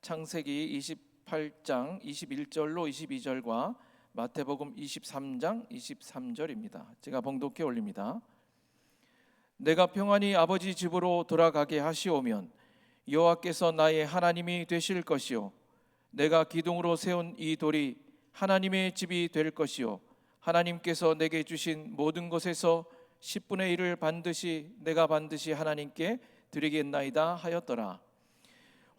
창세기 28장 21절로 22절과 마태복음 23장 23절입니다. 제가 봉독해 올립니다. 내가 평안히 아버지 집으로 돌아가게 하시오면 여호와께서 나의 하나님이 되실 것이요 내가 기둥으로 세운 이 돌이 하나님의 집이 될 것이요 하나님께서 내게 주신 모든 것에서 10분의 1을 내가 반드시 하나님께 드리겠나이다 하였더라.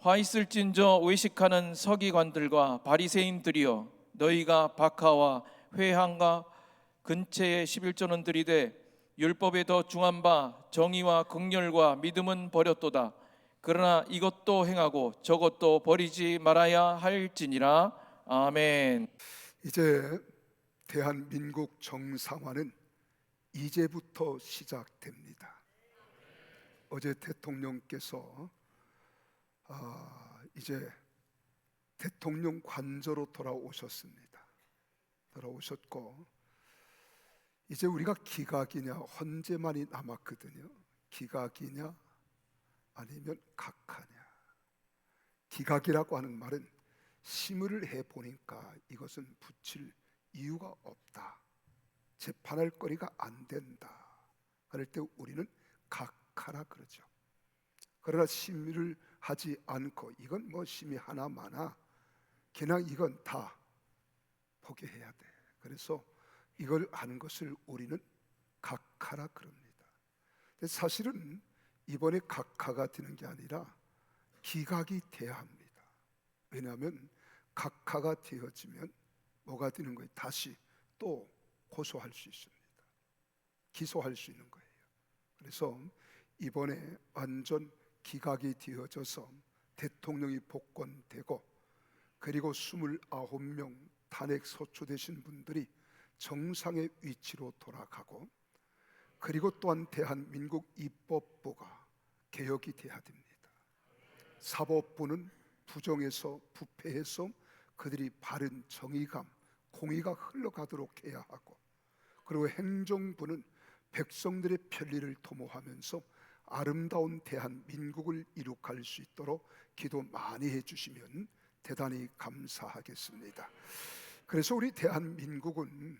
화 있을진저 외식하는 서기관들과 바리새인들이여, 너희가 박하와 회항과 근체의 11조는 들이되 율법에 더 중한 바 정의와 긍휼과 믿음은 버렸도다. 그러나 이것도 행하고 저것도 버리지 말아야 할지니라. 아멘. 이제 대한민국 정상화는 이제부터 시작됩니다. 어제 대통령께서 이제 대통령 관저로 돌아오셨습니다. 돌아오셨고 이제 우리가 기각이냐 헌재만이 남았거든요. 기각이냐 아니면 각하냐. 기각이라고 하는 말은 심의를 해보니까 이것은 붙일 이유가 없다, 재판할 거리가 안 된다, 그럴 때 우리는 각하라 그러죠. 그러나 심의를 하지 않고 이건 뭐 심의 하나 마나 그냥 이건 다 포기해야 돼. 그래서 이걸 하는 것을 우리는 각하라 그럽니다. 근데 사실은 이번에 각하가 되는 게 아니라 기각이 돼야 합니다. 왜냐하면 각하가 되어지면 뭐가 되는 거예요? 다시 또 고소할 수 있습니다. 기소할 수 있는 거예요. 그래서 이번에 완전 기각이 되어져서 대통령이 복권되고 그리고 29명 탄핵 소추되신 분들이 정상의 위치로 돌아가고 그리고 또한 대한민국 입법부가 개혁이 돼야 됩니다. 사법부는 부정해서 부패해서 그들이 바른 정의감, 공의가 흘러가도록 해야 하고 그리고 행정부는 백성들의 편리를 도모하면서 아름다운 대한민국을 이룩할 수 있도록 기도 많이 해주시면 대단히 감사하겠습니다. 그래서 우리 대한민국은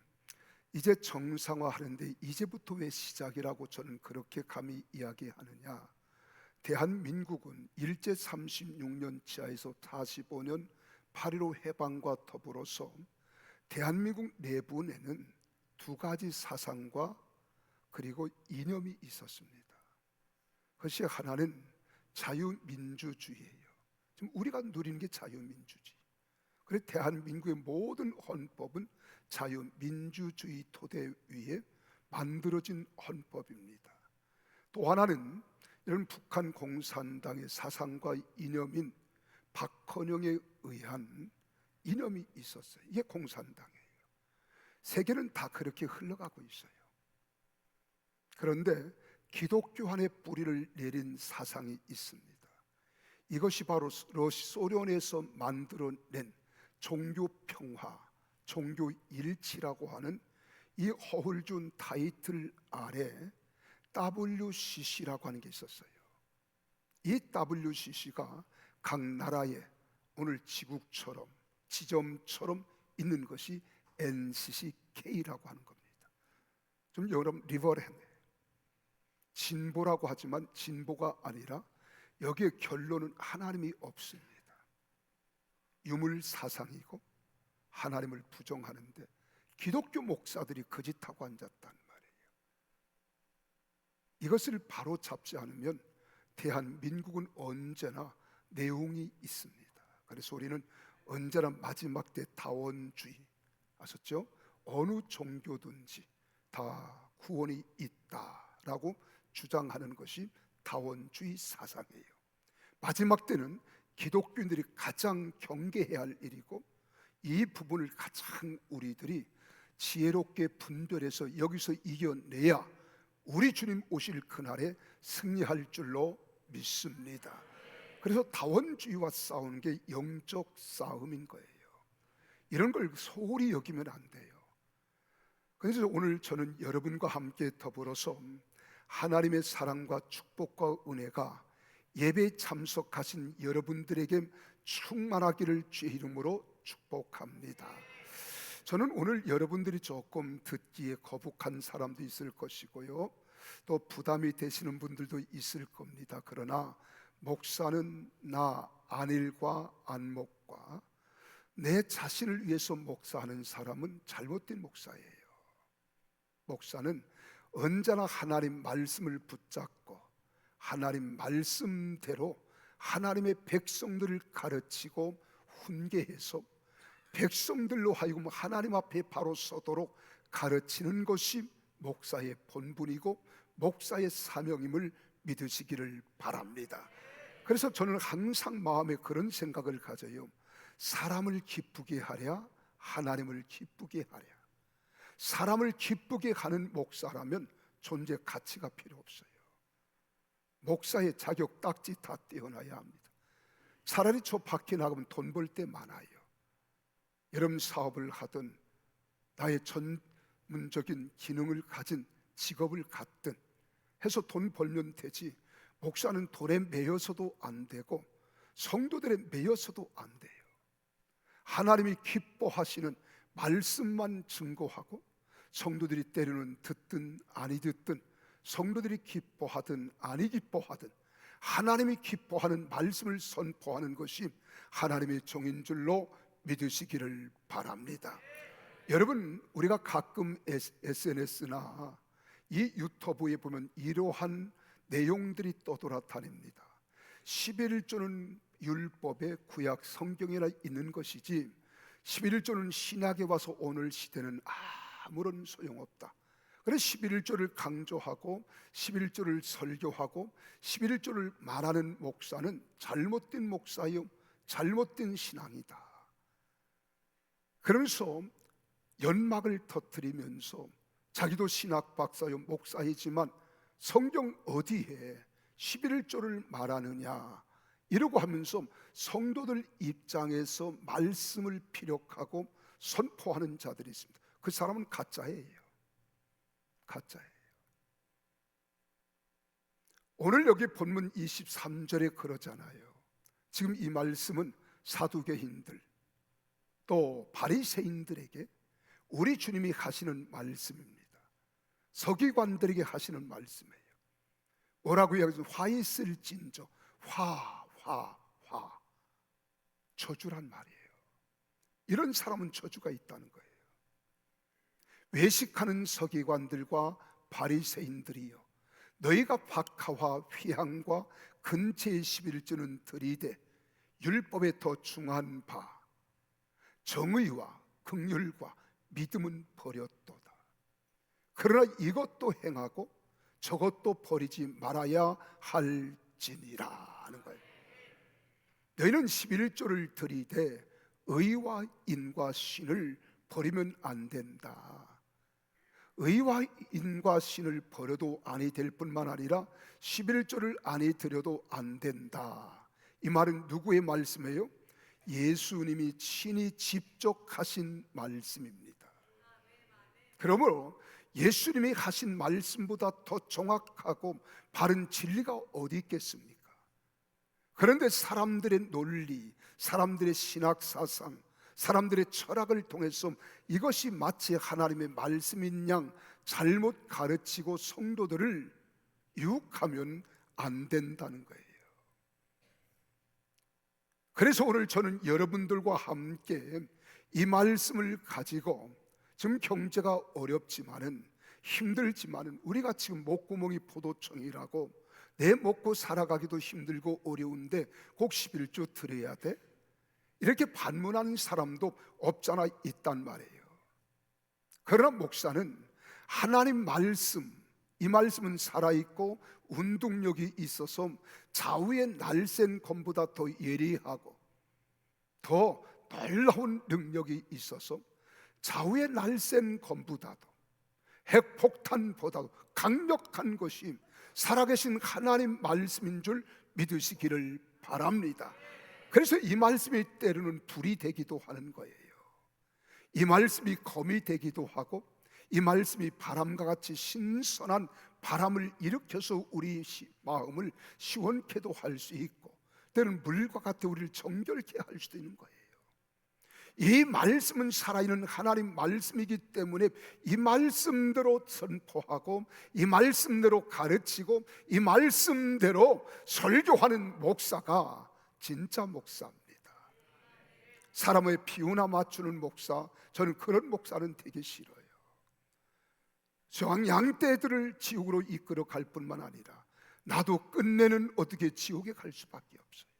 이제 정상화하는데 이제부터 왜 시작이라고 저는 그렇게 감히 이야기하느냐. 대한민국은 일제 36년 치하에서 45년 8.15 해방과 더불어서 대한민국 내부에는 두 가지 사상과 그리고 이념이 있었습니다. 그것이 하나는 자유민주주의예요. 지금 우리가 누리는 게 자유민주주의. 그래서 대한민국의 모든 헌법은 자유민주주의 토대 위에 만들어진 헌법입니다. 또 하나는 이런 북한 공산당의 사상과 이념인 박헌영에 의한 이념이 있었어요. 이게 공산당이에요. 세계는 다 그렇게 흘러가고 있어요. 그런데 기독교 안에 뿌리를 내린 사상이 있습니다. 이것이 바로 소련에서 만들어낸 종교 평화, 종교 일치라고 하는 이 허울준 타이틀 아래 WCC라고 하는 게 있었어요. 이 WCC가 각 나라에 오늘 지국처럼 지점처럼 있는 것이 NCCK라고 하는 겁니다. 좀 여러분 리버랜드 진보라고 하지만 진보가 아니라 여기에 결론은 하나님이 없습니다. 유물 사상이고 하나님을 부정하는데 기독교 목사들이 거짓하고 앉았단 말이에요. 이것을 바로 잡지 않으면 대한민국은 언제나 내용이 있습니다. 그래서 우리는 언제나 마지막 때 다원주의 아셨죠? 어느 종교든지 다 구원이 있다라고 주장하는 것이 다원주의 사상이에요. 마지막 때는 기독교인들이 가장 경계해야 할 일이고 이 부분을 가장 우리들이 지혜롭게 분별해서 여기서 이겨내야 우리 주님 오실 그날에 승리할 줄로 믿습니다. 그래서 다원주의와 싸우는 게 영적 싸움인 거예요. 이런 걸 소홀히 여기면 안 돼요. 그래서 오늘 저는 여러분과 함께 더불어서 하나님의 사랑과 축복과 은혜가 예배에 참석하신 여러분들에게 충만하기를 주의 이름으로 축복합니다. 저는 오늘 여러분들이 조금 듣기에 거북한 사람도 있을 것이고요, 또 부담이 되시는 분들도 있을 겁니다. 그러나 목사는 나 안일과 안목과 내 자신을 위해서 목사하는 사람은 잘못된 목사예요. 목사는 언제나 하나님 말씀을 붙잡고 하나님 말씀대로 하나님의 백성들을 가르치고 훈계해서 백성들로 하여금 하나님 앞에 바로 서도록 가르치는 것이 목사의 본분이고 목사의 사명임을 믿으시기를 바랍니다. 그래서 저는 항상 마음에 그런 생각을 가져요. 사람을 기쁘게 하랴 하나님을 기쁘게 하랴. 사람을 기쁘게 하는 목사라면 존재 가치가 필요 없어요. 목사의 자격 딱지 다 떼어놔야 합니다. 차라리 저 밖에 나가면 돈 벌 때 많아요. 여러분 사업을 하든 나의 전문적인 기능을 가진 직업을 갖든 해서 돈 벌면 되지, 목사는 돈에 매여서도 안 되고 성도들에 매여서도 안 돼요. 하나님이 기뻐하시는 말씀만 증거하고 성도들이 때로는 듣든 아니 듣든 성도들이 기뻐하든 아니 기뻐하든 하나님이 기뻐하는 말씀을 선포하는 것이 하나님의 종인 줄로 믿으시기를 바랍니다. 여러분, 우리가 가끔 SNS나 이 유튜브에 보면 이러한 내용들이 떠돌아다닙니다. 11조는 율법의 구약 성경에나 있는 것이지 11조는 신약에 와서 오늘 시대는 아무런 소용없다. 그래서 11조를 강조하고 11조를 설교하고 11조를 말하는 목사는 잘못된 목사요, 잘못된 신앙이다. 그러면서 연막을 터뜨리면서 자기도 신학 박사요 목사이지만 성경 어디에 11조를 말하느냐 이러고 하면서 성도들 입장에서 말씀을 피력하고 선포하는 자들이 있습니다. 그 사람은 가짜예요. 가짜예요. 오늘 여기 본문 23절에 그러잖아요. 지금 이 말씀은 사두개인들 또 바리새인들에게 우리 주님이 하시는 말씀입니다. 서기관들에게 하시는 말씀이에요. 뭐라고 이야기해서 화 있을진저, 화 저주란 말이에요. 이런 사람은 저주가 있다는 거예요. 외식하는 서기관들과 바리새인들이여, 너희가 박하와 휘향과 근체의 11조는 들이되 율법에 더 중한 바 정의와 긍휼과 믿음은 버렸도다. 그러나 이것도 행하고 저것도 버리지 말아야 할지니라 하는 거예요. 너희는 11조를 들이되 의와 인과 신을 버리면 안 된다. 의와 인과 신을 버려도 아니 될 뿐만 아니라 11조를 아니 드려도 안 된다. 이 말은 누구의 말씀이에요? 예수님이 친히 직접 하신 말씀입니다. 그러므로 예수님이 하신 말씀보다 더 정확하고 바른 진리가 어디 있겠습니까? 그런데 사람들의 논리, 사람들의 신학사상, 사람들의 철학을 통해서 이것이 마치 하나님의 말씀인 양 잘못 가르치고 성도들을 유혹하면 안 된다는 거예요. 그래서 오늘 저는 여러분들과 함께 이 말씀을 가지고 지금 경제가 어렵지만은 힘들지만은 우리가 지금 목구멍이 포도청이라고 내 먹고 살아가기도 힘들고 어려운데 꼭 11조 드려야 돼? 이렇게 반문하는 사람도 없잖아 있단 말이에요. 그러나 목사는 하나님 말씀, 이 말씀은 살아있고 운동력이 있어서 좌우의 날쌘 검보다 더 예리하고 더 놀라운 능력이 있어서 좌우의 날쌘 검보다도 핵폭탄보다도 강력한 것이 살아계신 하나님 말씀인 줄 믿으시기를 바랍니다. 그래서 이 말씀이 때로는 불이 되기도 하는 거예요. 이 말씀이 검이 되기도 하고 이 말씀이 바람과 같이 신선한 바람을 일으켜서 우리 마음을 시원케도 할 수 있고, 때로는 물과 같아 우리를 정결케 할 수도 있는 거예요. 이 말씀은 살아있는 하나님 말씀이기 때문에 이 말씀대로 선포하고, 이 말씀대로 가르치고, 이 말씀대로 설교하는 목사가 진짜 목사입니다. 사람의 비유나 맞추는 목사, 저는 그런 목사는 되게 싫어요. 저항 양떼들을 지옥으로 이끌어 갈 뿐만 아니라 나도 끝내는 어떻게 지옥에 갈 수밖에 없어요.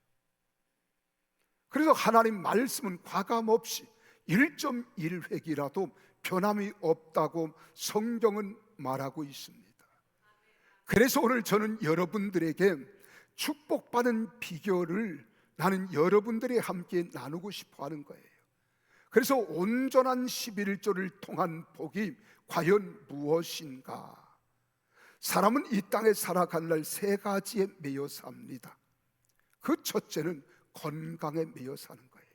그래서 하나님 말씀은 과감없이 1.1획이라도 변함이 없다고 성경은 말하고 있습니다. 그래서 오늘 저는 여러분들에게 축복받은 비결을 나는 여러분들이 함께 나누고 싶어 하는 거예요. 그래서 온전한 11조를 통한 복이 과연 무엇인가? 사람은 이 땅에 살아가는 날 세 가지에 매여 삽니다. 그 첫째는 건강에 매여 사는 거예요.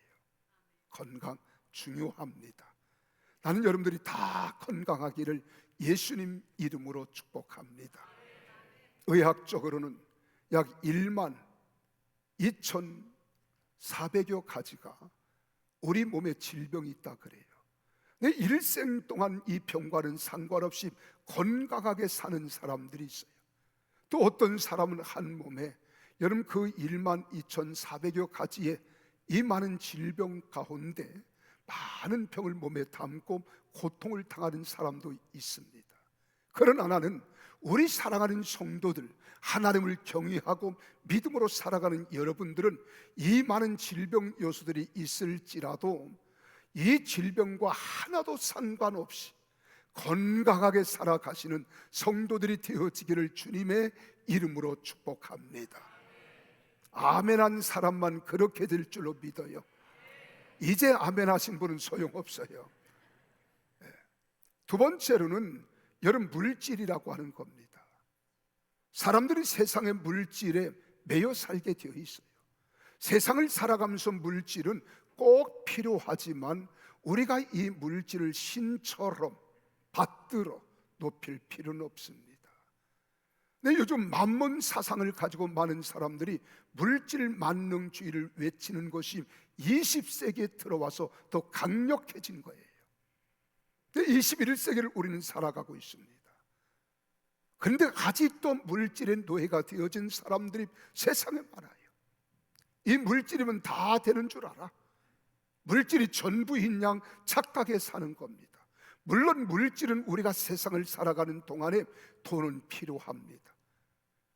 건강 중요합니다. 나는 여러분들이 다 건강하기를 예수님 이름으로 축복합니다. 의학적으로는 약 1만 2,400여 가지가 우리 몸에 질병이 있다 그래요. 내 일생 동안 이 병과는 상관없이 건강하게 사는 사람들이 있어요. 또 어떤 사람은 한 몸에 여러분 그 1만 2,400여 가지의 이 많은 질병 가운데 많은 병을 몸에 담고 고통을 당하는 사람도 있습니다. 그러나 나는 우리 사랑하는 성도들, 하나님을 경외하고 믿음으로 살아가는 여러분들은 이 많은 질병 요소들이 있을지라도 이 질병과 하나도 상관없이 건강하게 살아가시는 성도들이 되어지기를 주님의 이름으로 축복합니다. 아멘한 사람만 그렇게 될 줄로 믿어요. 이제 아멘하신 분은 소용없어요. 두 번째로는 여러분 물질이라고 하는 겁니다. 사람들이 세상의 물질에 매여 살게 되어 있어요. 세상을 살아가면서 물질은 꼭 필요하지만 우리가 이 물질을 신처럼 받들어 높일 필요는 없습니다. 근데 요즘 만몬 사상을 가지고 많은 사람들이 물질 만능주의를 외치는 것이 20세기에 들어와서 더 강력해진 거예요. 21세기를 우리는 살아가고 있습니다. 그런데 아직도 물질의 노예가 되어진 사람들이 세상에 많아요. 이 물질이면 다 되는 줄 알아. 물질이 전부인 양 착각해 사는 겁니다. 물론 물질은 우리가 세상을 살아가는 동안에 돈은 필요합니다.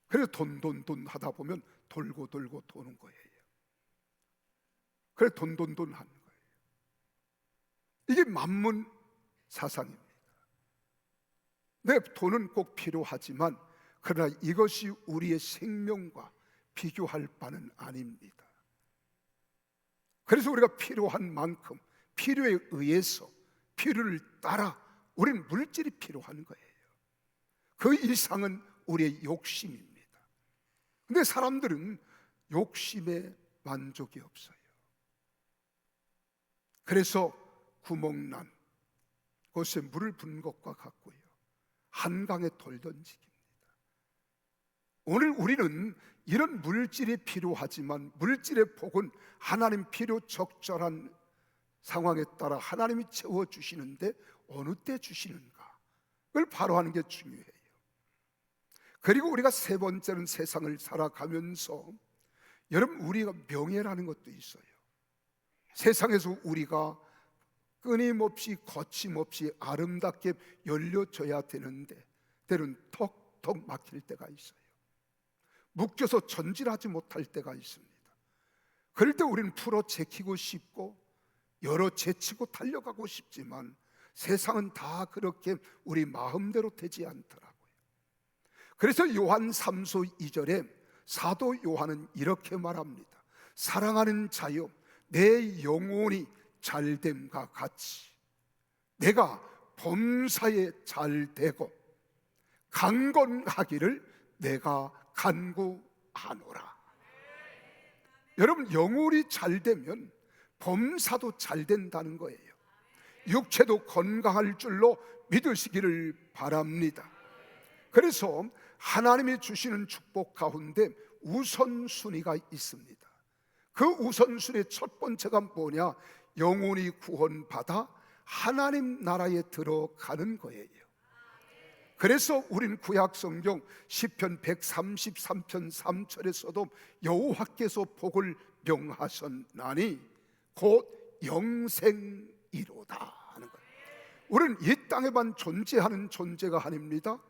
그래서 돈 하다 보면 돌고 도는 거예요. 그래서 돈 하는 거예요. 이게 만문 사상입니다. 네, 돈은 꼭 필요하지만 그러나 이것이 우리의 생명과 비교할 바는 아닙니다. 그래서 우리가 필요한 만큼 필요에 의해서 필요를 따라 우리는 물질이 필요한 거예요. 그 이상은 우리의 욕심입니다. 근데 사람들은 욕심에 만족이 없어요. 그래서 구멍난 곳에 물을 분 것과 같고요, 한강에 돌 던지기입니다. 오늘 우리는 이런 물질이 필요하지만 물질의 복은 하나님 필요 적절한 상황에 따라 하나님이 채워주시는데 어느 때 주시는가, 그걸 바로 하는 게 중요해요. 그리고 우리가 세 번째는 세상을 살아가면서 여러분 우리가 명예라는 것도 있어요. 세상에서 우리가 끊임없이 거침없이 아름답게 열려져야 되는데 때로는 턱턱 막힐 때가 있어요. 묶여서 전진하지 못할 때가 있습니다. 그럴 때 우리는 풀어 제키고 싶고 열어 제치고 달려가고 싶지만 세상은 다 그렇게 우리 마음대로 되지 않더라고요. 그래서 요한 3서 2절에 사도 요한은 이렇게 말합니다. 사랑하는 자여, 내 영혼이 잘됨과 같이 내가 범사에 잘되고 강건하기를 내가 간구하노라. 여러분 영혼이 잘되면 범사도 잘된다는 거예요. 육체도 건강할 줄로 믿으시기를 바랍니다. 그래서 하나님이 주시는 축복 가운데 우선순위가 있습니다. 그 우선순위의 첫 번째가 뭐냐? 영혼이 구원받아 하나님 나라에 들어가는 거예요. 그래서 우린 구약 성경 시편 133편 3절에서도 여호와께서 복을 명하셨나니 곧 영생이로다 하는 거예요. 우리는 이 땅에만 존재하는 존재가 아닙니다.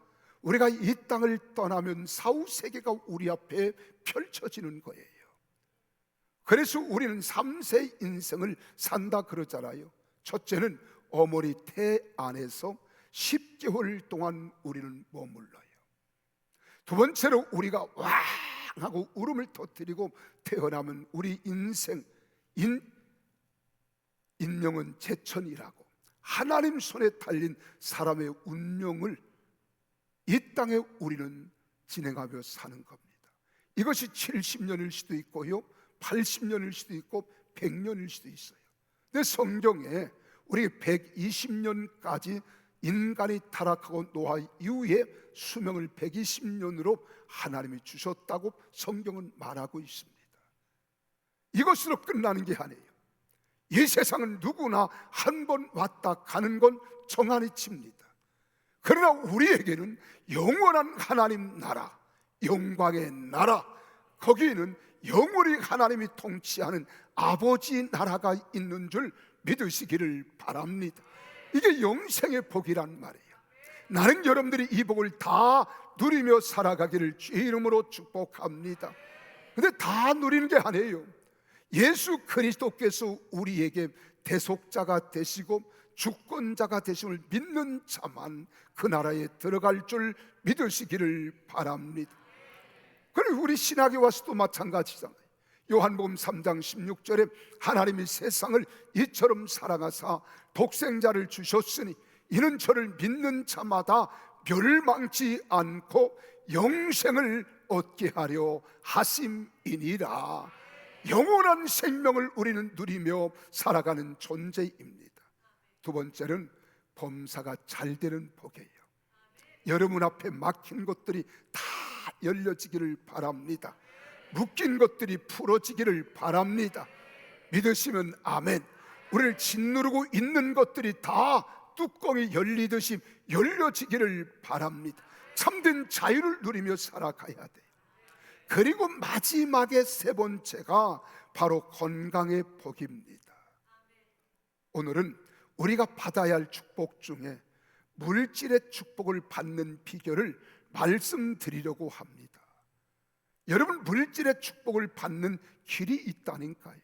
우리가 이 땅을 떠나면 사후세계가 우리 앞에 펼쳐지는 거예요. 그래서 우리는 3세 인생을 산다 그러잖아요. 첫째는 어머니 태 안에서 10개월 동안 우리는 머물러요. 두 번째로 우리가 왕 하고 울음을 터뜨리고 태어나면 우리 인명은 제천이라고 하나님 손에 달린 사람의 운명을 이 땅에 우리는 진행하며 사는 겁니다. 이것이 70년일 수도 있고요, 80년일 수도 있고 100년일 수도 있어요. 근데 성경에 우리 120년까지 인간이 타락하고 노아 이후에 수명을 120년으로 하나님이 주셨다고 성경은 말하고 있습니다. 이것으로 끝나는 게 아니에요. 이 세상은 누구나 한 번 왔다 가는 건 정한 이치입니다. 그러나 우리에게는 영원한 하나님 나라, 영광의 나라, 거기에는 영원히 하나님이 통치하는 아버지 나라가 있는 줄 믿으시기를 바랍니다. 이게 영생의 복이란 말이에요. 나는 여러분들이 이 복을 다 누리며 살아가기를 주의 이름으로 축복합니다. 근데 다 누리는 게 아니에요. 예수 그리스도께서 우리에게 대속자가 되시고 주권자가 되심을 믿는 자만 그 나라에 들어갈 줄 믿으시기를 바랍니다. 그리고 우리 신학에 와서도 마찬가지잖아요. 요한복음 3장 16절에 하나님이 세상을 이처럼 사랑하사 독생자를 주셨으니 이는 저를 믿는 자마다 멸망치 않고 영생을 얻게 하려 하심이니라. 영원한 생명을 우리는 누리며 살아가는 존재입니다. 두 번째는 범사가 잘 되는 복이에요. 여러분 앞에 막힌 것들이 다 열려지기를 바랍니다. 묶인 것들이 풀어지기를 바랍니다. 믿으시면 아멘. 우리를 짓누르고 있는 것들이 다 뚜껑이 열리듯이 열려지기를 바랍니다. 참된 자유를 누리며 살아가야 돼요. 그리고 마지막에 세 번째가 바로 건강의 복입니다. 오늘은 우리가 받아야 할 축복 중에 물질의 축복을 받는 비결을 말씀드리려고 합니다. 여러분, 물질의 축복을 받는 길이 있다니까요.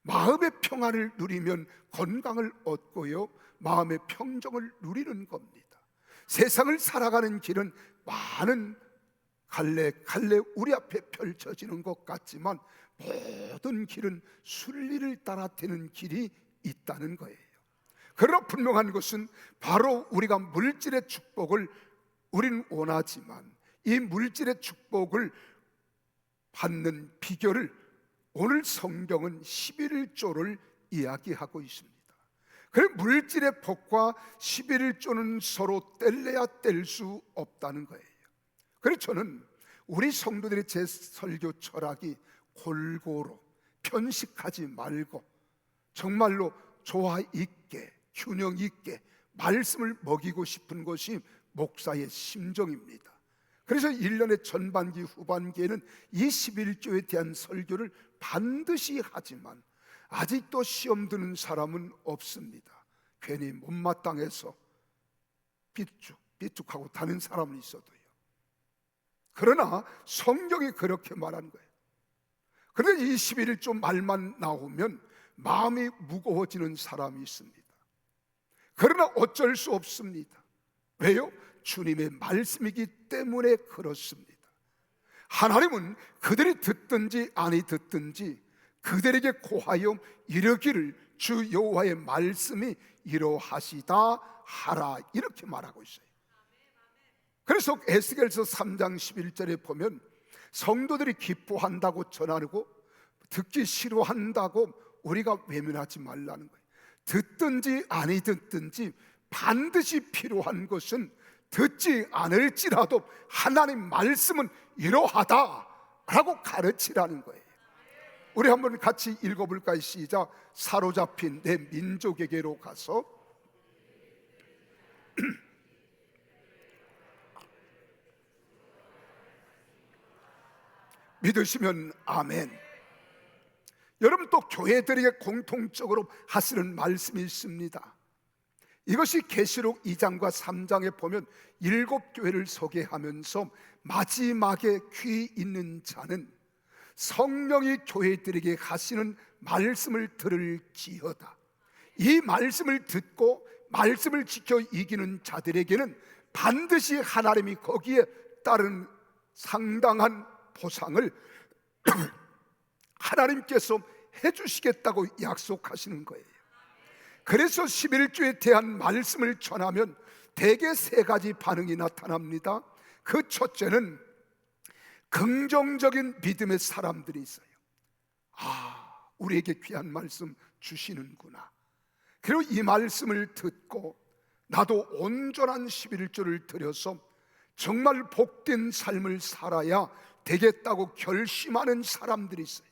마음의 평안을 누리면 건강을 얻고요, 마음의 평정을 누리는 겁니다. 세상을 살아가는 길은 많은 갈래 우리 앞에 펼쳐지는 것 같지만 모든 길은 순리를 따라 되는 길이 있다는 거예요. 그러나 분명한 것은 바로 우리가 물질의 축복을 우리는 원하지만 이 물질의 축복을 받는 비결을 오늘 성경은 11조를 이야기하고 있습니다. 그래서 물질의 복과 11조는 서로 뗄래야 뗄 수 없다는 거예요. 그래서 저는 우리 성도들의 제 설교 철학이 골고루 편식하지 말고 정말로 조화 있게 균형 있게 말씀을 먹이고 싶은 것이 목사의 심정입니다. 그래서 1년의 전반기 후반기에는 이 11조에 대한 설교를 반드시 하지만 아직도 시험 드는 사람은 없습니다. 괜히 못마땅해서 삐죽하고 다는 사람은 있어도요. 그러나 성경이 그렇게 말한 거예요. 그런데 이 11조 말만 나오면 마음이 무거워지는 사람이 있습니다. 그러나 어쩔 수 없습니다. 왜요? 주님의 말씀이기 때문에 그렇습니다. 하나님은 그들이 듣든지 아니 듣든지 그들에게 고하여 이르기를 주 여호와의 말씀이 이러하시다 하라, 이렇게 말하고 있어요. 그래서 에스겔서 3장 11절에 보면 성도들이 기뻐한다고 전하고 듣기 싫어한다고 우리가 외면하지 말라는 거예요. 듣든지 아니 듣든지 반드시 필요한 것은 듣지 않을지라도 하나님 말씀은 이러하다라고 가르치라는 거예요. 우리 한번 같이 읽어볼까요? 시작. 사로잡힌 내 민족에게로 가서 믿으시면 아멘. 여러분, 또 교회들에게 공통적으로 하시는 말씀이 있습니다. 이것이 계시록 2장과 3장에 보면 7교회를 소개하면서 마지막에 귀 있는 자는 성령이 교회들에게 하시는 말씀을 들을지어다. 이 말씀을 듣고 말씀을 지켜 이기는 자들에게는 반드시 하나님이 거기에 따른 상당한 보상을 하나님께서 해주시겠다고 약속하시는 거예요. 그래서 11조에 대한 말씀을 전하면 대개 3가지 반응이 나타납니다. 그 첫째는 긍정적인 믿음의 사람들이 있어요. 우리에게 귀한 말씀 주시는구나. 그리고 이 말씀을 듣고 나도 온전한 11조를 드려서 정말 복된 삶을 살아야 되겠다고 결심하는 사람들이 있어요.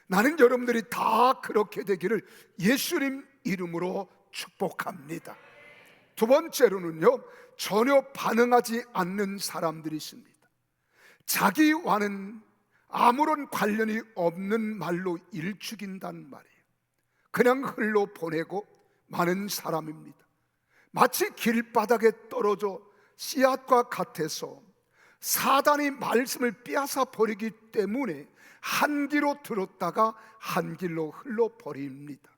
나는 여러분들이 다 그렇게 되기를 예수님 이름으로 축복합니다. 두 번째로는요, 전혀 반응하지 않는 사람들이 있습니다. 자기와는 아무런 관련이 없는 말로 일축인단 말이에요. 그냥 흘러 보내고 마는 사람입니다. 마치 길바닥에 떨어져 씨앗과 같아서 사단이 말씀을 빼앗아 버리기 때문에 한 귀로 들었다가 한 길로 흘러버립니다.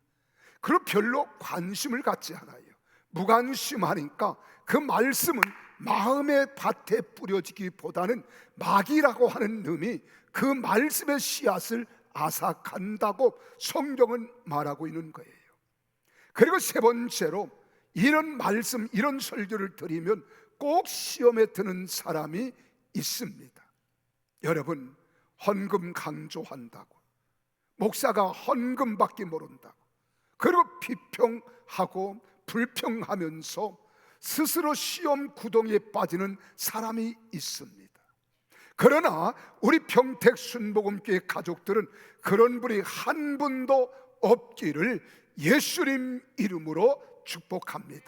그리고 별로 관심을 갖지 않아요. 무관심하니까 그 말씀은 마음의 밭에 뿌려지기보다는 마귀라고 하는 놈이 그 말씀의 씨앗을 앗아간다고 성경은 말하고 있는 거예요. 그리고 세 번째로, 이런 말씀, 이런 설교를 드리면 꼭 시험에 드는 사람이 있습니다. 여러분, 헌금 강조한다고, 목사가 헌금밖에 모른다고, 그리고 비평하고 불평하면서 스스로 시험 구덩이에 빠지는 사람이 있습니다. 그러나 우리 평택 순복음교회 가족들은 그런 분이 한 분도 없기를 예수님 이름으로 축복합니다.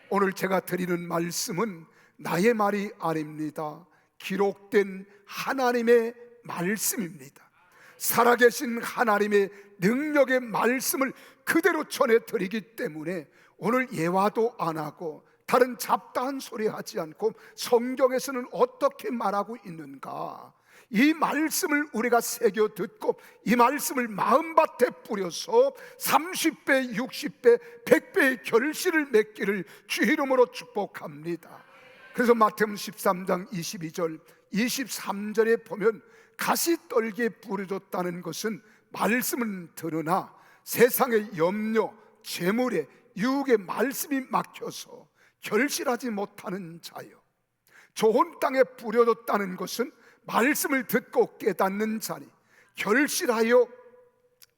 오늘 제가 드리는 말씀은 나의 말이 아닙니다. 기록된 하나님의 말씀입니다. 살아계신 하나님의 능력의 말씀을 그대로 전해드리기 때문에 오늘 예화도 안 하고 다른 잡다한 소리 하지 않고 성경에서는 어떻게 말하고 있는가, 이 말씀을 우리가 새겨 듣고 이 말씀을 마음밭에 뿌려서 30배, 60배, 100배의 결실을 맺기를 주 이름으로 축복합니다. 그래서 마태복음 13장 22절 23절에 보면 가시떨기에 뿌려졌다는 것은 말씀은 들으나 세상의 염려, 재물에, 유혹의 말씀이 막혀서 결실하지 못하는 자요. 좋은 땅에 뿌려졌다는 것은 말씀을 듣고 깨닫는 자니 결실하여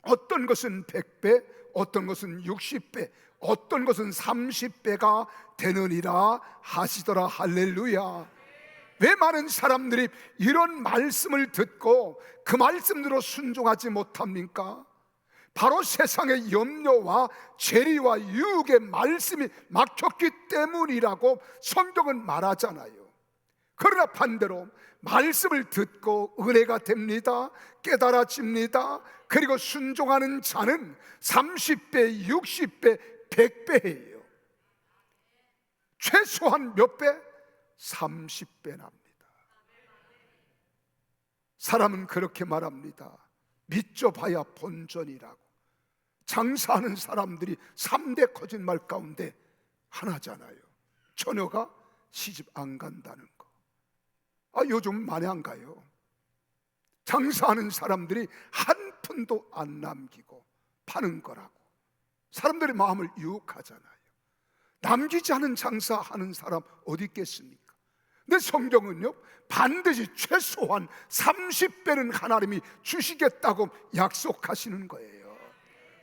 어떤 것은 100배, 어떤 것은 60배, 어떤 것은 30배가 되느니라 하시더라. 할렐루야. 왜 많은 사람들이 이런 말씀을 듣고 그 말씀대로 순종하지 못합니까? 바로 세상의 염려와 재리와 유혹의 말씀이 막혔기 때문이라고 성경은 말하잖아요. 그러나 반대로 말씀을 듣고 은혜가 됩니다. 깨달아집니다. 그리고 순종하는 자는 30배, 60배, 100배예요. 최소한 몇 배? 30배 납니다. 사람은 그렇게 말합니다. 믿죠 봐야 본전이라고. 장사하는 사람들이 3대 거짓말 가운데 하나잖아요. 처녀가 시집 안 간다는 거. 요즘 많이 안 가요. 장사하는 사람들이 한 푼도 안 남기고 파는 거라고. 사람들의 마음을 유혹하잖아요. 남기지 않은 장사하는 사람 어디 있겠습니까? 근데 성경은요, 반드시 최소한 30배는 하나님이 주시겠다고 약속하시는 거예요.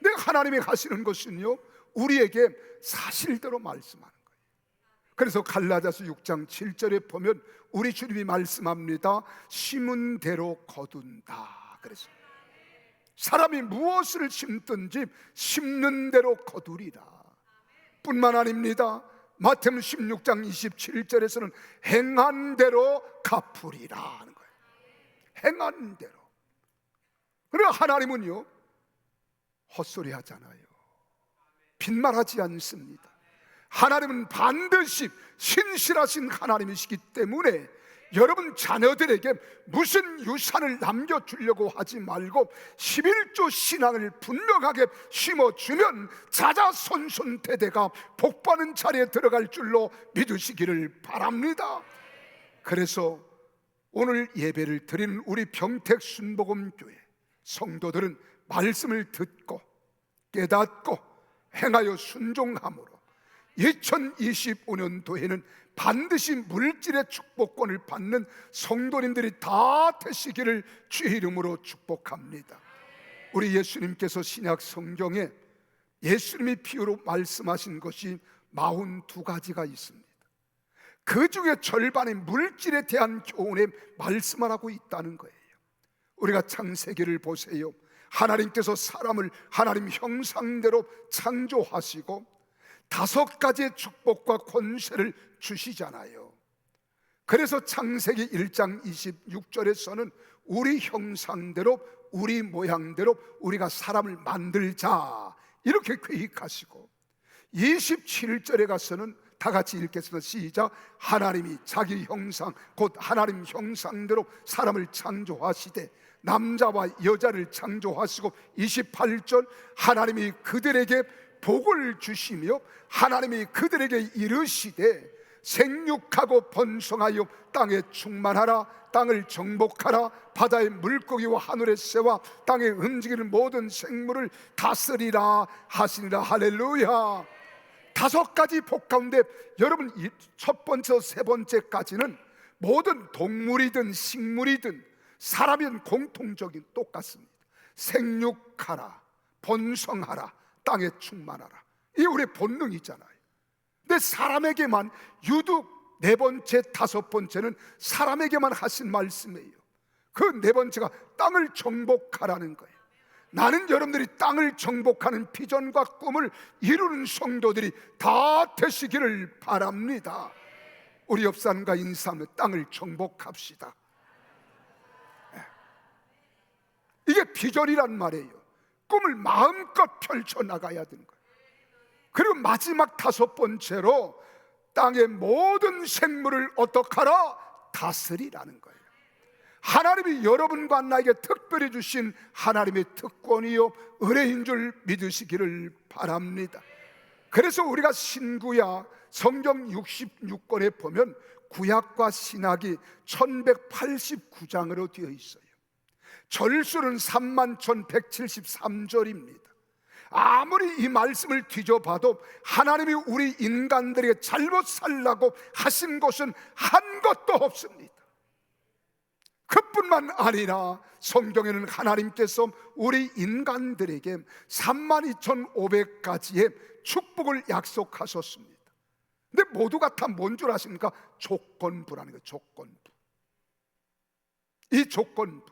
근데 하나님이 하시는 것은요, 우리에게 사실대로 말씀하는 거예요. 그래서 갈라디아서 6장 7절에 보면 우리 주님이 말씀합니다. 심은 대로 거둔다. 그래서 사람이 무엇을 심든지 심는 대로 거두리라. 뿐만 아닙니다. 마태복음 16장 27절에서는 행한 대로 갚으리라 하는 거예요. 행한 대로. 그러나 하나님은요 헛소리 하잖아요. 빈말하지 않습니다. 하나님은 반드시 신실하신 하나님이시기 때문에 여러분 자녀들에게 무슨 유산을 남겨주려고 하지 말고 11조 신앙을 분명하게 심어주면 자자손손 대대가 복받는 자리에 들어갈 줄로 믿으시기를 바랍니다. 그래서 오늘 예배를 드리는 우리 병택 순복음교회 성도들은 말씀을 듣고 깨닫고 행하여 순종함으로 2025년도에는 반드시 물질의 축복권을 받는 성도님들이 다 되시기를 주의 이름으로 축복합니다. 우리 예수님께서 신약 성경에 예수님이 비유로 말씀하신 것이 42가지가 있습니다. 그 중에 절반이 물질에 대한 교훈에 말씀을 하고 있다는 거예요. 우리가 창세기를 보세요. 하나님께서 사람을 하나님 형상대로 창조하시고 5가지의 축복과 권세를 주시잖아요. 그래서 창세기 1장 26절에서는 우리 형상대로 우리 모양대로 우리가 사람을 만들자 이렇게 계획하시고 27절에 가서는 다 같이 읽겠습니다. 시작. 하나님이 자기 형상 곧 하나님 형상대로 사람을 창조하시되 남자와 여자를 창조하시고 28절 하나님이 그들에게 복을 주시며 하나님이 그들에게 이르시되 생육하고 번성하여 땅에 충만하라 땅을 정복하라 바다의 물고기와 하늘의 새와 땅에 움직이는 모든 생물을 다스리라 하시니라. 할렐루야. 5가지 복 가운데 여러분 첫 번째, 세 번째까지는 모든 동물이든 식물이든 사람이든 공통적인 똑같습니다. 생육하라 번성하라 땅에 충만하라. 이게 우리의 본능이잖아요. 근데 사람에게만 유독 4번째, 5번째는 사람에게만 하신 말씀이에요. 그 4번째가 땅을 정복하라는 거예요. 나는 여러분들이 땅을 정복하는 비전과 꿈을 이루는 성도들이 다 되시기를 바랍니다. 우리 옆 사람과 인사하며 땅을 정복합시다. 이게 비전이란 말이에요. 꿈을 마음껏 펼쳐나가야 되는 거예요. 그리고 마지막 5번째로 땅의 모든 생물을 어떡하라? 다스리라는 거예요. 하나님이 여러분과 나에게 특별히 주신 하나님의 특권이요 은혜인 줄 믿으시기를 바랍니다. 그래서 우리가 신구약 성경 66권에 보면 구약과 신약이 1189장으로 되어 있어요. 절수는 31,173절입니다. 아무리 이 말씀을 뒤져봐도 하나님이 우리 인간들에게 잘못 살라고 하신 것은 한 것도 없습니다. 그뿐만 아니라 성경에는 하나님께서 우리 인간들에게 32,500가지의 축복을 약속하셨습니다. 근데 모두가 다 뭔 줄 아십니까? 조건부라는 거예요. 조건부. 이 조건부.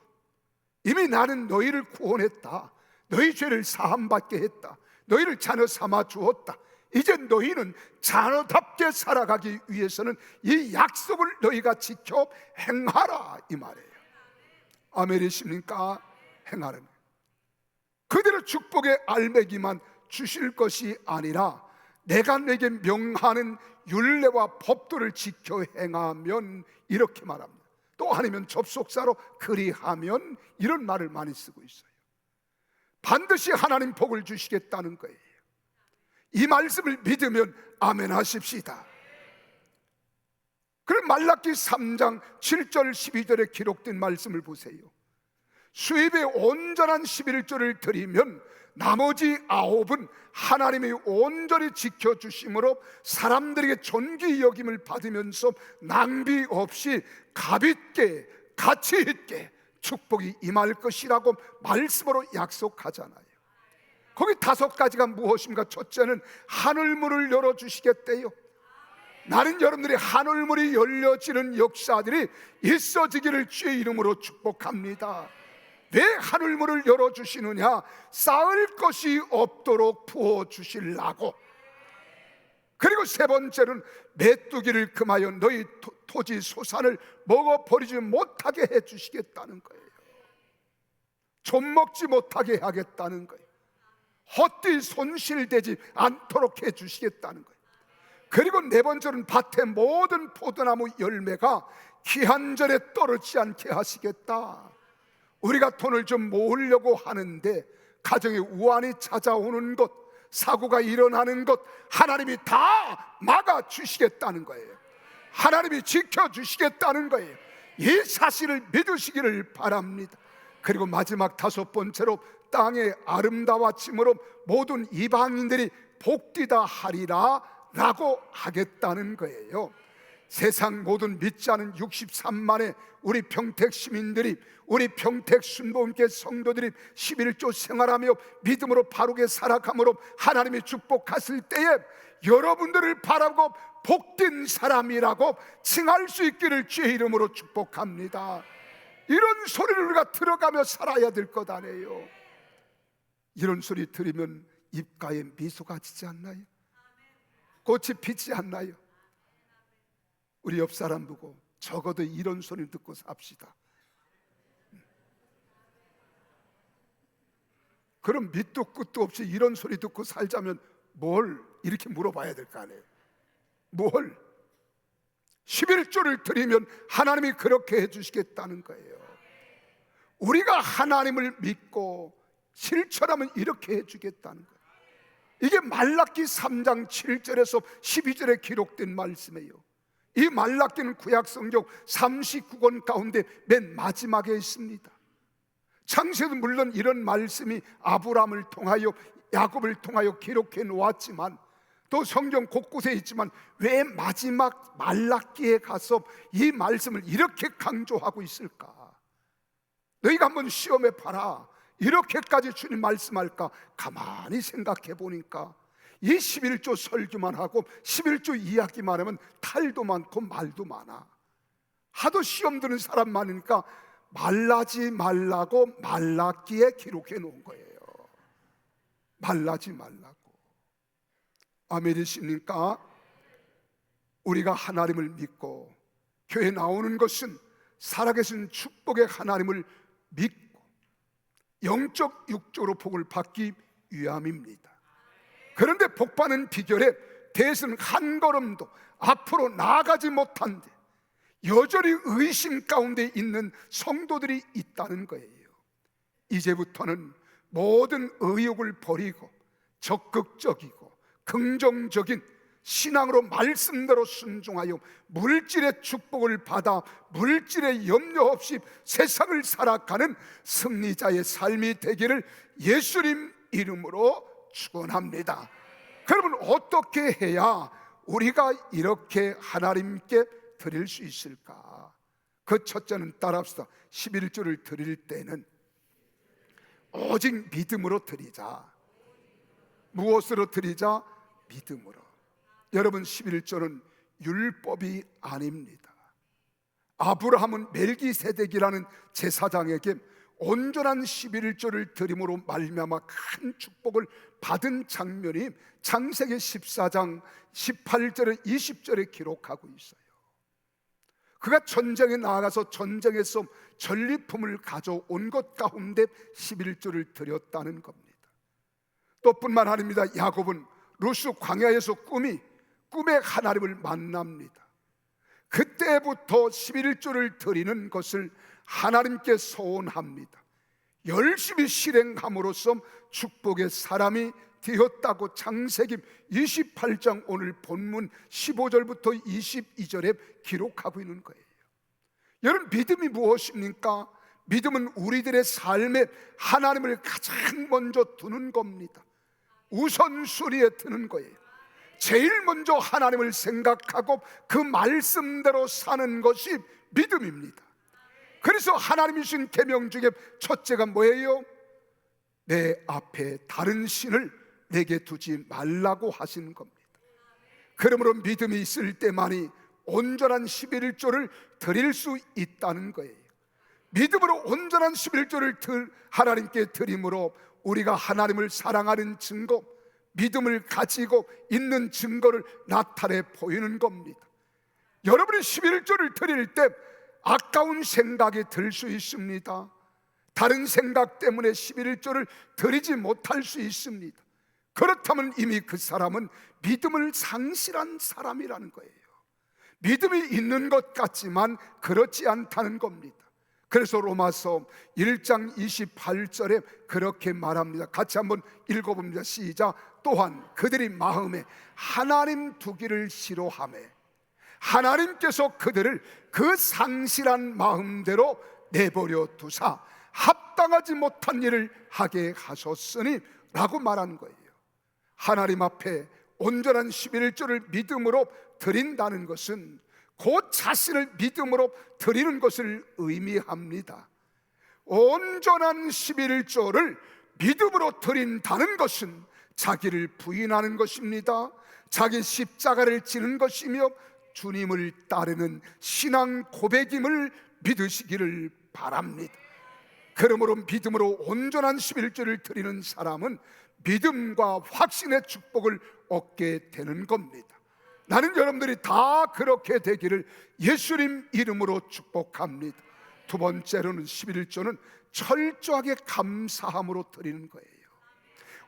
이미 나는 너희를 구원했다. 너희 죄를 사함받게 했다. 너희를 자녀 삼아 주었다. 이제 너희는 자녀답게 살아가기 위해서는 이 약속을 너희가 지켜 행하라 이 말이에요. 아멘이십니까? 행하라는 거예요. 그대로 축복의 알매기만 주실 것이 아니라 내가 내게 명하는 율례와 법도를 지켜 행하면 이렇게 말합니다. 또 아니면 접속사로 그리하면 이런 말을 많이 쓰고 있어요. 반드시 하나님 복을 주시겠다는 거예요. 이 말씀을 믿으면 아멘 하십시다. 그럼 말라기 3장 7절 12절에 기록된 말씀을 보세요. 수입의 온전한 11조를 드리면 나머지 9은 하나님이 온전히 지켜주심으로 사람들에게 존귀 여김을 받으면서 낭비 없이 가볍게 가치 있게 축복이 임할 것이라고 말씀으로 약속하잖아요. 거기 5가지가 무엇입니까? 첫째는 하늘문을 열어주시겠대요. 나는 여러분들이 하늘문이 열려지는 역사들이 있어지기를 주의 이름으로 축복합니다. 왜 하늘문을 열어주시느냐? 쌓을 것이 없도록 부어주시려고. 그리고 세 번째는 메뚜기를 금하여 너희 토지 소산을 먹어버리지 못하게 해주시겠다는 거예요. 좀 먹지 못하게 하겠다는 거예요. 헛되이 손실되지 않도록 해주시겠다는 거예요. 그리고 네 번째는 밭의 모든 포도나무 열매가 기한절에 떨어지지 않게 하시겠다. 우리가 돈을 좀 모으려고 하는데 가정에 우환이 찾아오는 것, 사고가 일어나는 것 하나님이 다 막아주시겠다는 거예요. 하나님이 지켜주시겠다는 거예요. 이 사실을 믿으시기를 바랍니다. 그리고 마지막 5번째로 땅의 아름다워짐으로 모든 이방인들이 복되다 하리라 라고 하겠다는 거예요. 세상 모든 믿지 않은 63만의 우리 평택 시민들이, 우리 평택 순복음교회 성도들이 11조 생활하며 믿음으로 바르게 살아감으로 하나님이 축복하실 때에 여러분들을 바라고 복된 사람이라고 칭할 수 있기를 주의 이름으로 축복합니다. 이런 소리를 우리가 들어가며 살아야 될 것 아니에요. 이런 소리 들으면 입가에 미소가 지지 않나요? 꽃이 피지 않나요? 우리 옆 사람 보고 적어도 이런 소리 듣고 삽시다. 그럼 밑도 끝도 없이 이런 소리 듣고 살자면 뭘 이렇게 물어봐야 될 거 아니에요? 뭘? 11조를 드리면 하나님이 그렇게 해주시겠다는 거예요. 우리가 하나님을 믿고 실천하면 이렇게 해주겠다는 거예요. 이게 말라기 3장 7절에서 12절에 기록된 말씀이에요. 이 말라기는 구약성경 39권 가운데 맨 마지막에 있습니다. 창세도 물론 이런 말씀이 아브라함을 통하여 야곱을 통하여 기록해 놓았지만 또 성경 곳곳에 있지만 왜 마지막 말라기에 가서 이 말씀을 이렇게 강조하고 있을까? 너희가 한번 시험해 봐라. 이렇게까지 주님 말씀할까? 가만히 생각해 보니까 이 11조 설교만 하고 11조 이야기만 하면 탈도 많고 말도 많아. 하도 시험 드는 사람 많으니까 말라지 말라고 말라기에 기록해 놓은 거예요. 말라지 말라고. 아멘이십니까? 우리가 하나님을 믿고 교회 나오는 것은 살아계신 축복의 하나님을 믿고 영적 육적으로 복을 받기 위함입니다. 그런데 복받는 비결에 대해서는 한 걸음도 앞으로 나아가지 못한데 여전히 의심 가운데 있는 성도들이 있다는 거예요. 이제부터는 모든 의욕을 버리고 적극적이고 긍정적인 신앙으로 말씀대로 순종하여 물질의 축복을 받아 물질의 염려 없이 세상을 살아가는 승리자의 삶이 되기를 예수님 이름으로 축원합니다. 그러면 어떻게 해야 우리가 이렇게 하나님께 드릴 수 있을까? 그 첫째는 따라합시다. 11조를 드릴 때는 오직 믿음으로 드리자. 무엇으로 드리자? 믿음으로. 여러분, 11조는 율법이 아닙니다. 아브라함은 멜기세덱이라는 제사장에게 온전한 11조를 드림으로 말미암아 큰 축복을 받은 장면이 창세기 14장 18절에 20절에 기록하고 있어요. 그가 전쟁에 나아가서 전쟁에서 전리품을 가져온 것 가운데 11조를 드렸다는 겁니다. 또 뿐만 아닙니다. 야곱은 루스 광야에서 꿈에 하나님을 만납니다. 그때부터 11조를 드리는 것을 하나님께 소원합니다. 열심히 실행함으로써 축복의 사람이 되었다고 창세기 28장 오늘 본문 15절부터 22절에 기록하고 있는 거예요. 여러분, 믿음이 무엇입니까? 믿음은 우리들의 삶에 하나님을 가장 먼저 두는 겁니다. 우선순위에 드는 거예요. 제일 먼저 하나님을 생각하고 그 말씀대로 사는 것이 믿음입니다. 그래서 하나님이 주신 계명 중에 첫째가 뭐예요? 내 앞에 다른 신을 내게 두지 말라고 하시는 겁니다. 그러므로 믿음이 있을 때만이 온전한 11조를 드릴 수 있다는 거예요. 믿음으로 온전한 11조를 하나님께 드림으로 우리가 하나님을 사랑하는 증거, 믿음을 가지고 있는 증거를 나타내 보이는 겁니다. 여러분이 11조를 드릴 때 아까운 생각이 들 수 있습니다. 다른 생각 때문에 11조를 드리지 못할 수 있습니다. 그렇다면 이미 그 사람은 믿음을 상실한 사람이라는 거예요. 믿음이 있는 것 같지만 그렇지 않다는 겁니다. 그래서 로마서 1장 28절에 그렇게 말합니다. 같이 한번 읽어봅니다. 시작. 또한 그들이 마음에 하나님 두기를 싫어하며 하나님께서 그들을 그 상실한 마음대로 내버려 두사 합당하지 못한 일을 하게 하셨으니 라고 말하는 거예요. 하나님 앞에 온전한 11조를 믿음으로 드린다는 것은 곧 자신을 믿음으로 드리는 것을 의미합니다. 온전한 11조를 믿음으로 드린다는 것은 자기를 부인하는 것입니다. 자기 십자가를 지는 것이며 주님을 따르는 신앙 고백임을 믿으시기를 바랍니다. 그러므로 믿음으로 온전한 11조를 드리는 사람은 믿음과 확신의 축복을 얻게 되는 겁니다. 나는 여러분들이 다 그렇게 되기를 예수님 이름으로 축복합니다. 두 번째로는 11조는 철저하게 감사함으로 드리는 거예요.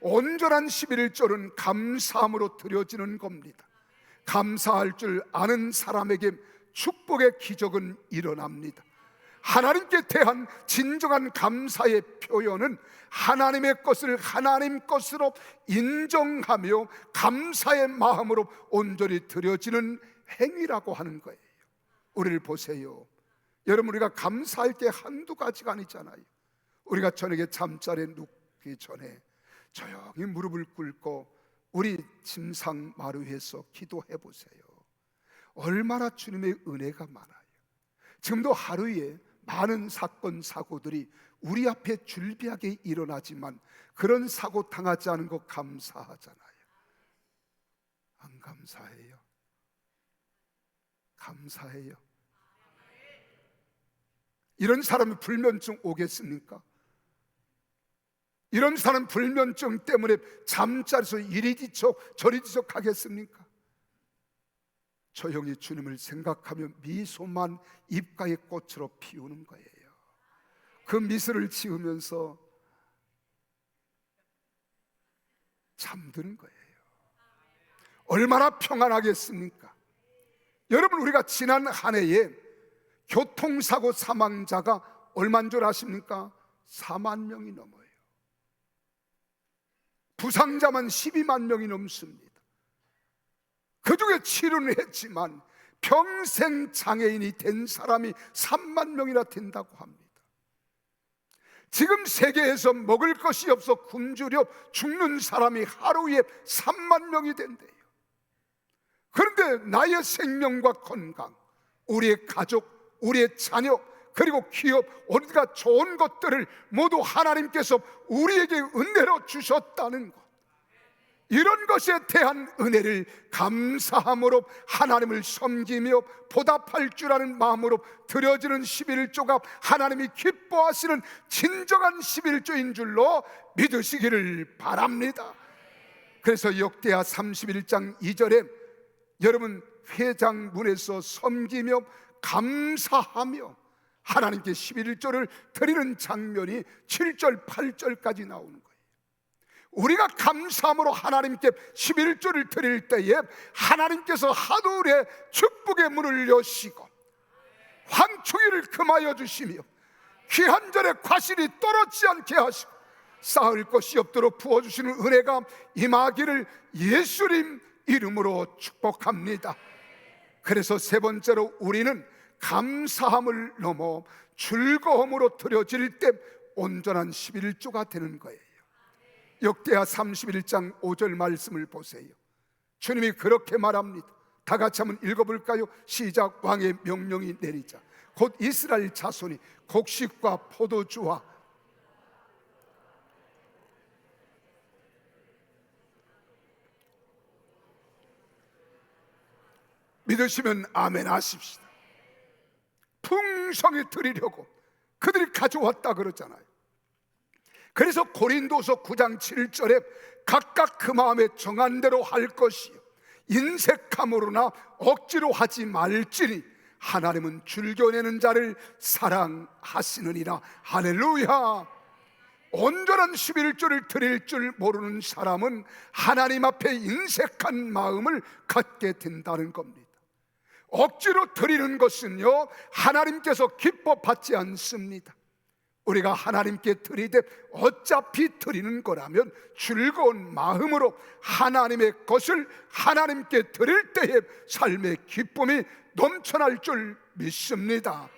온전한 11조는 감사함으로 드려지는 겁니다. 감사할 줄 아는 사람에게 축복의 기적은 일어납니다. 하나님께 대한 진정한 감사의 표현은 하나님의 것을 하나님 것으로 인정하며 감사의 마음으로 온전히 드려지는 행위라고 하는 거예요. 우리를 보세요. 여러분, 우리가 감사할 게 한두 가지가 아니잖아요. 우리가 저녁에 잠자리에 눕기 전에 조용히 무릎을 꿇고 우리 침상 마루에서 기도해 보세요. 얼마나 주님의 은혜가 많아요. 지금도 하루에 많은 사건 사고들이 우리 앞에 줄비하게 일어나지만 그런 사고 당하지 않은 거 감사하잖아요. 안 감사해요? 감사해요. 이런 사람이 불면증 오겠습니까? 이런 사람 불면증 때문에 잠자리에서 이리 뒤척 저리 뒤척 하겠습니까? 조용히 주님을 생각하며 미소만 입가의 꽃으로 피우는 거예요. 그 미소를 지으면서 잠드는 거예요. 얼마나 평안하겠습니까? 여러분, 우리가 지난 한 해에 교통사고 사망자가 얼마인 줄 아십니까? 4만 명이 넘어요. 부상자만 12만 명이 넘습니다. 그 중에 치료는 했지만 평생 장애인이 된 사람이 3만 명이나 된다고 합니다. 지금 세계에서 먹을 것이 없어 굶주려 죽는 사람이 하루에 3만 명이 된대요. 그런데 나의 생명과 건강, 우리의 가족, 우리의 자녀, 그리고 기업, 우리가 좋은 것들을 모두 하나님께서 우리에게 은혜로 주셨다는 것, 이런 것에 대한 은혜를 감사함으로 하나님을 섬기며 보답할 줄 아는 마음으로 드려지는 11조가 하나님이 기뻐하시는 진정한 11조인 줄로 믿으시기를 바랍니다. 그래서 역대하 31장 2절에 여러분, 회장문에서 섬기며 감사하며 하나님께 11조를 드리는 장면이 7절 8절까지 나오는 거예요. 우리가 감사함으로 하나님께 11조를 드릴 때에 하나님께서 하늘에 축복의 문을 여시고 환충일을 금하여 주시며 귀한 절에 과실이 떨어지지 않게 하시고 쌓을 것이 없도록 부어주시는 은혜가 임하기를 예수님 이름으로 축복합니다. 그래서 세 번째로 우리는 감사함을 넘어 즐거움으로 드려질 때 온전한 11조가 되는 거예요. 역대하 31장 5절 말씀을 보세요. 주님이 그렇게 말합니다. 다 같이 한번 읽어볼까요? 시작. 왕의 명령이 내리자 곧 이스라엘 자손이 곡식과 포도주와 믿으시면 아멘 하십시다. 풍성히 드리려고 그들이 가져왔다 그러잖아요. 그래서 고린도서 9장 7절에 각각 그 마음에 정한 대로 할 것이요 인색함으로나 억지로 하지 말지니 하나님은 즐겨내는 자를 사랑하시느니라. 할렐루야. 온전한 11조를 드릴 줄 모르는 사람은 하나님 앞에 인색한 마음을 갖게 된다는 겁니다. 억지로 드리는 것은요 하나님께서 기뻐 받지 않습니다. 우리가 하나님께 드리되 어차피 드리는 거라면 즐거운 마음으로 하나님의 것을 하나님께 드릴 때에 삶의 기쁨이 넘쳐날 줄 믿습니다.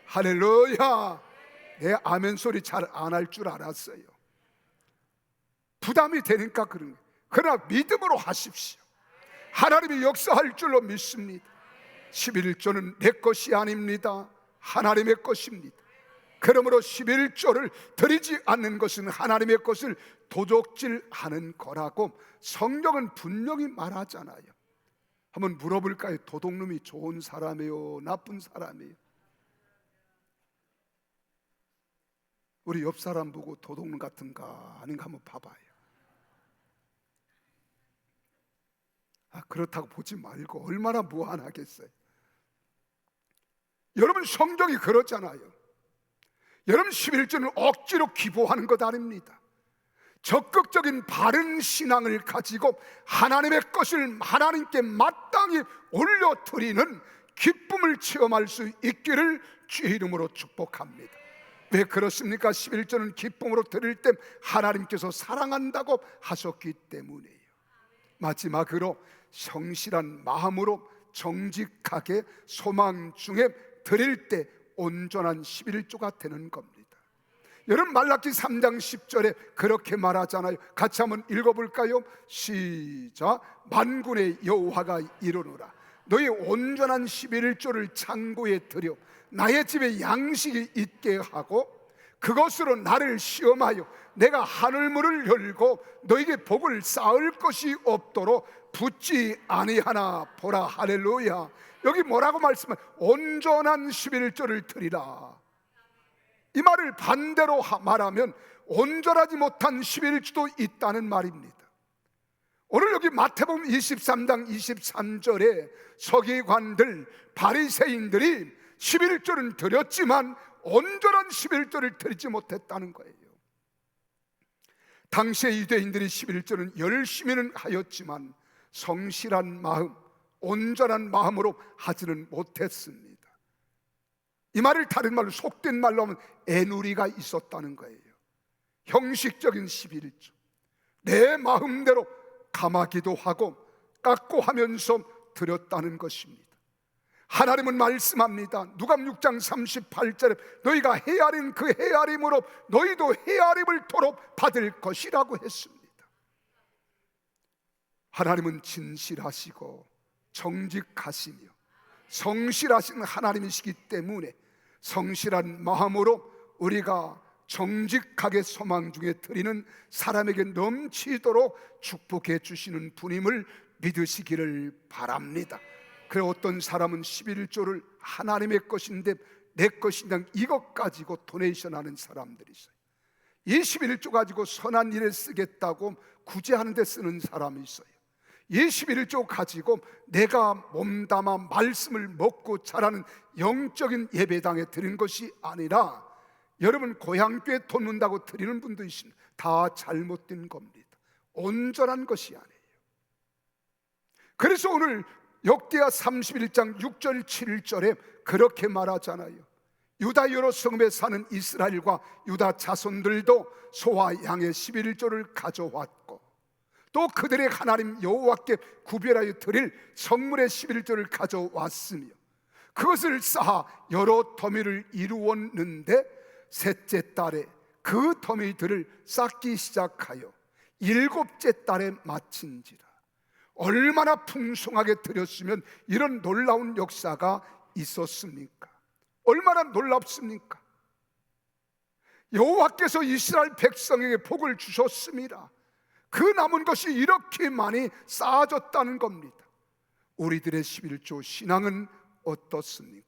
할렐루야. 내 아멘 소리 잘 안 할 줄 알았어요. 부담이 되니까 그런 거예요. 그러나 믿음으로 하십시오. 하나님이 역사할 줄로 믿습니다. 11조는 내 것이 아닙니다. 하나님의 것입니다. 그러므로 11조를 드리지 않는 것은 하나님의 것을 도적질하는 거라고 성경은 분명히 말하잖아요. 한번 물어볼까요? 도둑놈이 좋은 사람이에요? 나쁜 사람이에요? 우리 옆 사람 보고 도둑놈 같은가 아닌가 한번 봐봐요. 그렇다고 보지 말고 얼마나 무한하겠어요. 여러분 성경이 그렇잖아요. 여러분 11조는 억지로 기부하는 것 아닙니다. 적극적인 바른 신앙을 가지고 하나님의 것을 하나님께 마땅히 올려드리는 기쁨을 체험할 수 있기를 주의 이름으로 축복합니다. 왜 그렇습니까? 11조는 기쁨으로 드릴 때 하나님께서 사랑한다고 하셨기 때문이에요. 마지막으로 성실한 마음으로 정직하게 소망 중에 드릴 때 온전한 11조가 되는 겁니다. 여러분 말라기 3장 10절에 그렇게 말하잖아요. 같이 한번 읽어볼까요? 시작. 만군의 여호와가 이르노라 너희 온전한 11조를 창고에 들여 나의 집에 양식이 있게 하고 그것으로 나를 시험하여 내가 하늘문을 열고 너에게 복을 쌓을 것이 없도록 붙지 아니하나 보라. 할렐루야. 여기 뭐라고 말씀해? 온전한 11조를 드리라. 이 말을 반대로 말하면 온전하지 못한 11조도 있다는 말입니다. 오늘 여기 마태복음 23장 23절에 서기관들 바리새인들이 11조는 드렸지만 온전한 11조를 드리지 못했다는 거예요. 당시의 유대인들이 11조는 열심히는 하였지만 성실한 마음, 온전한 마음으로 하지는 못했습니다. 이 말을 다른 말로 속된 말로 하면 애누리가 있었다는 거예요. 형식적인 11조, 내 마음대로 감하기도 하고 깎고 하면서 드렸다는 것입니다. 하나님은 말씀합니다. 누가복음 6장 38절에 너희가 헤아린 그 헤아림으로 너희도 헤아림을 도록 받을 것이라고 했습니다. 하나님은 진실하시고 정직하시며 성실하신 하나님이시기 때문에 성실한 마음으로 우리가 정직하게 소망 중에 드리는 사람에게 넘치도록 축복해 주시는 분임을 믿으시기를 바랍니다. 그래 어떤 사람은 11조를 하나님의 것인데 내 것이냐 이것 가지고 도네이션 하는 사람들이 있어요. 이 11조 가지고 선한 일에 쓰겠다고 구제하는 데 쓰는 사람이 있어요. 이 11조 가지고 내가 몸담아 말씀을 먹고 자라는 영적인 예배당에 드린 것이 아니라 여러분 고향교회 돈 문다고 드리는 분도 있습니다. 다 잘못된 겁니다. 온전한 것이 아니에요. 그래서 오늘 역대하 31장 6절 7절에 그렇게 말하잖아요. 유다 여러 성읍에 사는 이스라엘과 유다 자손들도 소와 양의 11조를 가져왔고 또 그들의 하나님 여호와께 구별하여 드릴 성물의 11조를 가져왔으며 그것을 쌓아 여러 더미를 이루었는데 셋째 달에 그 더미들을 쌓기 시작하여 일곱째 달에 마친지라. 얼마나 풍성하게 드렸으면 이런 놀라운 역사가 있었습니까? 얼마나 놀랍습니까? 여호와께서 이스라엘 백성에게 복을 주셨습니다. 그 남은 것이 이렇게 많이 쌓아졌다는 겁니다. 우리들의 11조 신앙은 어떻습니까?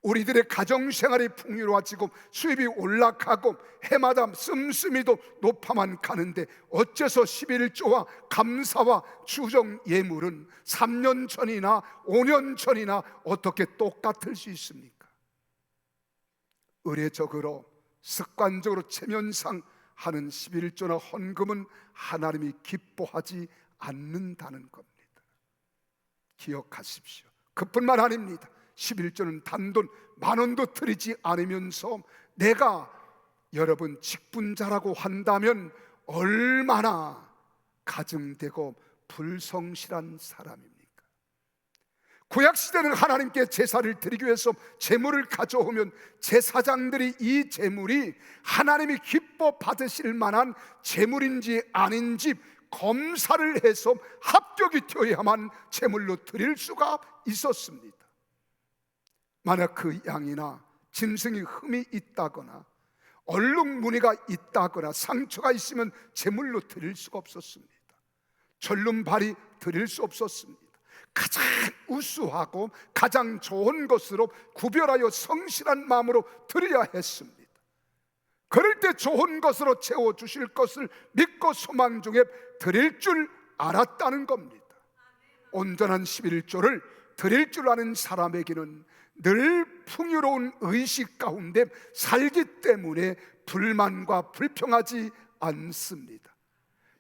우리들의 가정생활이 풍요로워지고 수입이 올라가고 해마다 씀씀이도 높아만 가는데 어째서 11조와 감사와 추정 예물은 3년 전이나 5년 전이나 어떻게 똑같을 수 있습니까? 의례적으로 습관적으로 체면상 하는 11조나 헌금은 하나님이 기뻐하지 않는다는 겁니다. 기억하십시오. 그뿐만 아닙니다. 11조는 단돈 10,000원도 드리지 않으면서 내가 여러분 직분자라고 한다면 얼마나 가증되고 불성실한 사람입니까? 구약시대는 하나님께 제사를 드리기 위해서 제물을 가져오면 제사장들이 이 제물이 하나님이 기뻐 받으실 만한 제물인지 아닌지 검사를 해서 합격이 되어야만 제물로 드릴 수가 있었습니다. 만약 그 양이나 짐승이 흠이 있다거나 얼룩 무늬가 있다거나 상처가 있으면 제물로 드릴 수가 없었습니다. 절름발이 드릴 수 없었습니다. 가장 우수하고 가장 좋은 것으로 구별하여 성실한 마음으로 드려야 했습니다. 그럴 때 좋은 것으로 채워주실 것을 믿고 소망 중에 드릴 줄 알았다는 겁니다. 온전한 11조를 드릴 줄 아는 사람에게는 늘 풍요로운 의식 가운데 살기 때문에 불만과 불평하지 않습니다.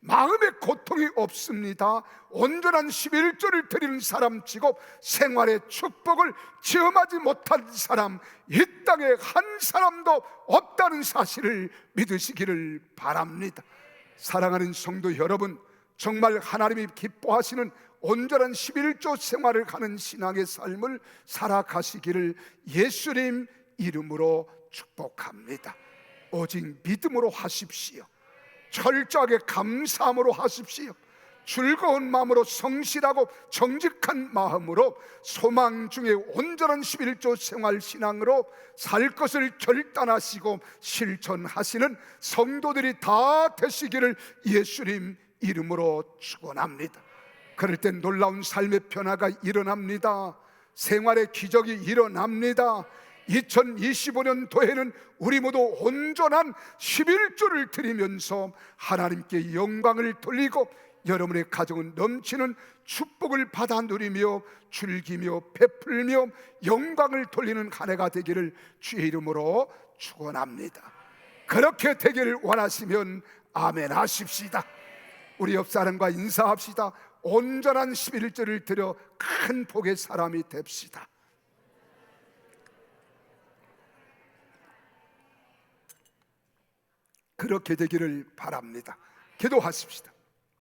마음에 고통이 없습니다. 온전한 11조를 드리는 사람치고 생활의 축복을 체험하지 못한 사람, 이 땅에 한 사람도 없다는 사실을 믿으시기를 바랍니다. 사랑하는 성도 여러분, 정말 하나님이 기뻐하시는 온전한 11조 생활을 가는 신앙의 삶을 살아가시기를 예수님 이름으로 축복합니다. 오직 믿음으로 하십시오. 철저하게 감사함으로 하십시오. 즐거운 마음으로 성실하고 정직한 마음으로 소망 중에 온전한 11조 생활 신앙으로 살 것을 결단하시고 실천하시는 성도들이 다 되시기를 예수님 이름으로 축원합니다. 그럴 땐 놀라운 삶의 변화가 일어납니다. 생활의 기적이 일어납니다. 2025년도에는 우리 모두 온전한 11조를 드리면서 하나님께 영광을 돌리고 여러분의 가정은 넘치는 축복을 받아 누리며 즐기며 베풀며 영광을 돌리는 한 해가 되기를 주의 이름으로 축원합니다. 그렇게 되기를 원하시면 아멘 하십시다. 우리 옆 사람과 인사합시다. 온전한 11조를 드려 큰 복의 사람이 됩시다. 그렇게 되기를 바랍니다. 기도하십시다.